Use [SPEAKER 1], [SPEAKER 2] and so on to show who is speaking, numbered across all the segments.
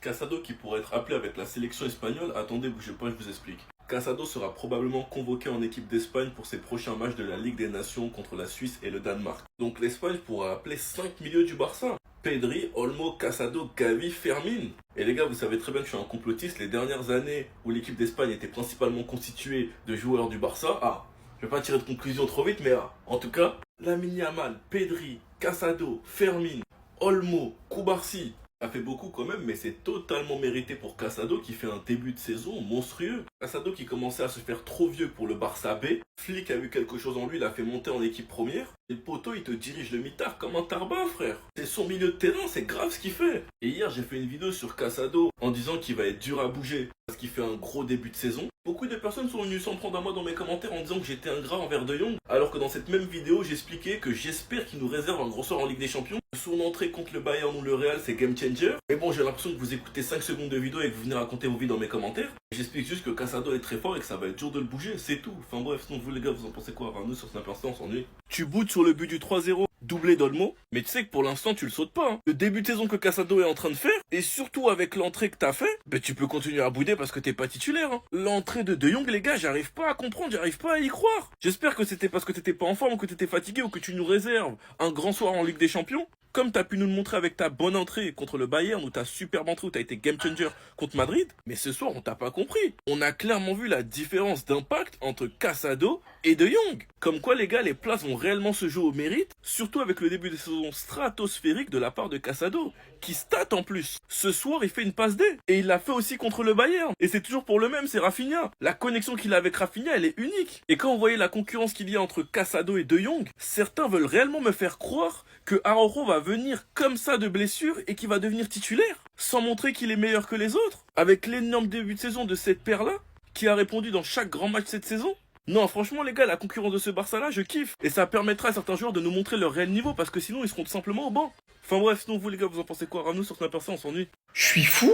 [SPEAKER 1] Casado qui pourrait être appelé avec la sélection espagnole. Attendez, bougez pas, je vous explique. Casado sera probablement convoqué en équipe d'Espagne pour ses prochains matchs de la Ligue des Nations contre la Suisse et le Danemark. Donc l'Espagne pourra appeler 5 milieux du Barça. Pedri, Olmo, Casado, Gavi, Fermin. Et les gars, vous savez très bien que je suis un complotiste. Les dernières années où l'équipe d'Espagne était principalement constituée de joueurs du Barça, je vais pas tirer de conclusion trop vite, mais en tout cas, Lamine Yamal, Pedri, Casado, Fermin, Olmo, Cubarsí. Ça fait beaucoup quand même, mais c'est totalement mérité pour Casado qui fait un début de saison monstrueux. Casado qui commençait à se faire trop vieux pour le Barça B. Flick a vu quelque chose en lui, l'a fait monter en équipe première. Et le poteau, il te dirige le mitard comme un tarbin, frère. C'est son milieu de terrain, c'est grave ce qu'il fait. Et hier, j'ai fait une vidéo sur Casado en disant qu'il va être dur à bouger parce qu'il fait un gros début de saison. Beaucoup de personnes sont venues s'en prendre à moi dans mes commentaires en disant que j'étais ingrat envers De Jong, alors que dans cette même vidéo, j'expliquais que j'espère qu'il nous réserve un gros sort en Ligue des Champions. Son entrée contre le Bayern ou le Real, c'est game changer. Mais bon, j'ai l'impression que vous écoutez 5 secondes de vidéo et que vous venez raconter vos vies dans mes commentaires. J'explique juste que Casado est très fort et que ça va être dur de le bouger, c'est tout. Enfin bref, sinon vous les gars, vous en pensez quoi? Nous sur Snap Instant, on s'ennuie. Tu bootes sur le but du 3-0, doublé d'Olmo, mais tu sais que pour l'instant tu le sautes pas. Le début de saison que Casado est en train de faire, et surtout avec l'entrée que t'as fait, tu peux continuer à bouder parce que t'es pas titulaire. L'entrée de De Jong, les gars, j'arrive pas à comprendre, j'arrive pas à y croire. J'espère que c'était parce que t'étais pas en forme ou que t'étais fatigué ou que tu nous réserves un grand soir en Ligue des Champions. Comme t'as pu nous le montrer avec ta bonne entrée contre le Bayern ou ta superbe entrée où t'as été game changer contre Madrid, mais ce soir on t'a pas compris. On a clairement vu la différence d'impact entre Casado et De Jong. Comme quoi les gars, les places vont réellement se jouer au mérite, surtout avec le début de saison stratosphérique de la part de Casado, qui stat en plus. Ce soir il fait une passe D, et il l'a fait aussi contre le Bayern, et c'est toujours pour le même, c'est Rafinha. La connexion qu'il a avec Rafinha, elle est unique. Et quand on voyait la concurrence qu'il y a entre Casado et De Jong, certains veulent réellement me faire croire que Araujo va venir comme ça de blessure et qu'il va devenir titulaire, sans montrer qu'il est meilleur que les autres, avec l'énorme début de saison de cette paire-là, qui a répondu dans chaque grand match cette saison. Non, franchement les gars, la concurrence de ce Barça-là, je kiffe. Et ça permettra à certains joueurs de nous montrer leur réel niveau, parce que sinon ils seront tout simplement au banc. Enfin bref, sinon vous les gars, vous en pensez quoi? Nous sur Snap Instant, on s'ennuie.
[SPEAKER 2] Je suis fou?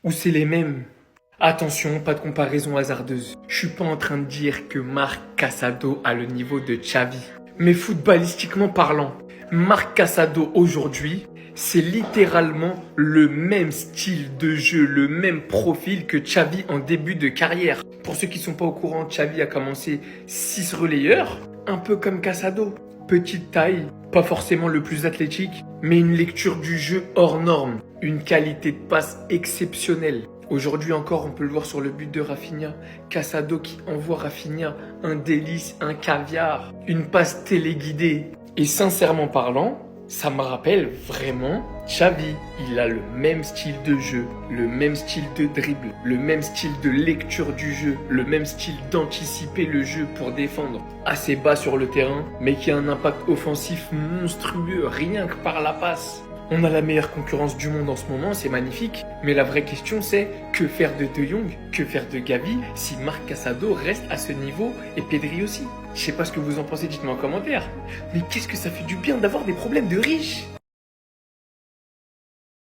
[SPEAKER 2] Ou c'est les mêmes? Attention, pas de comparaison hasardeuse. Je suis pas en train de dire que Marc Casado a le niveau de Xavi. Mais footballistiquement parlant, Marc Casado aujourd'hui, c'est littéralement le même style de jeu, le même profil que Xavi en début de carrière. Pour ceux qui sont pas au courant, Xavi a commencé 6 relayeurs, un peu comme Casado. Petite taille, pas forcément le plus athlétique, mais une lecture du jeu hors norme, une qualité de passe exceptionnelle. Aujourd'hui encore, on peut le voir sur le but de Rafinha. Casado qui envoie Rafinha un délice, un caviar, une passe téléguidée. Et sincèrement parlant, ça me rappelle vraiment Xavi. Il a le même style de jeu, le même style de dribble, le même style de lecture du jeu, le même style d'anticiper le jeu pour défendre. Assez bas sur le terrain, mais qui a un impact offensif monstrueux rien que par la passe. On a la meilleure concurrence du monde en ce moment, c'est magnifique. Mais la vraie question c'est, que faire de De Jong, que faire de Gavi si Marc Casado reste à ce niveau et Pedri aussi? Je sais pas ce que vous en pensez, dites-moi en commentaire. Mais qu'est-ce que ça fait du bien d'avoir des problèmes de riches?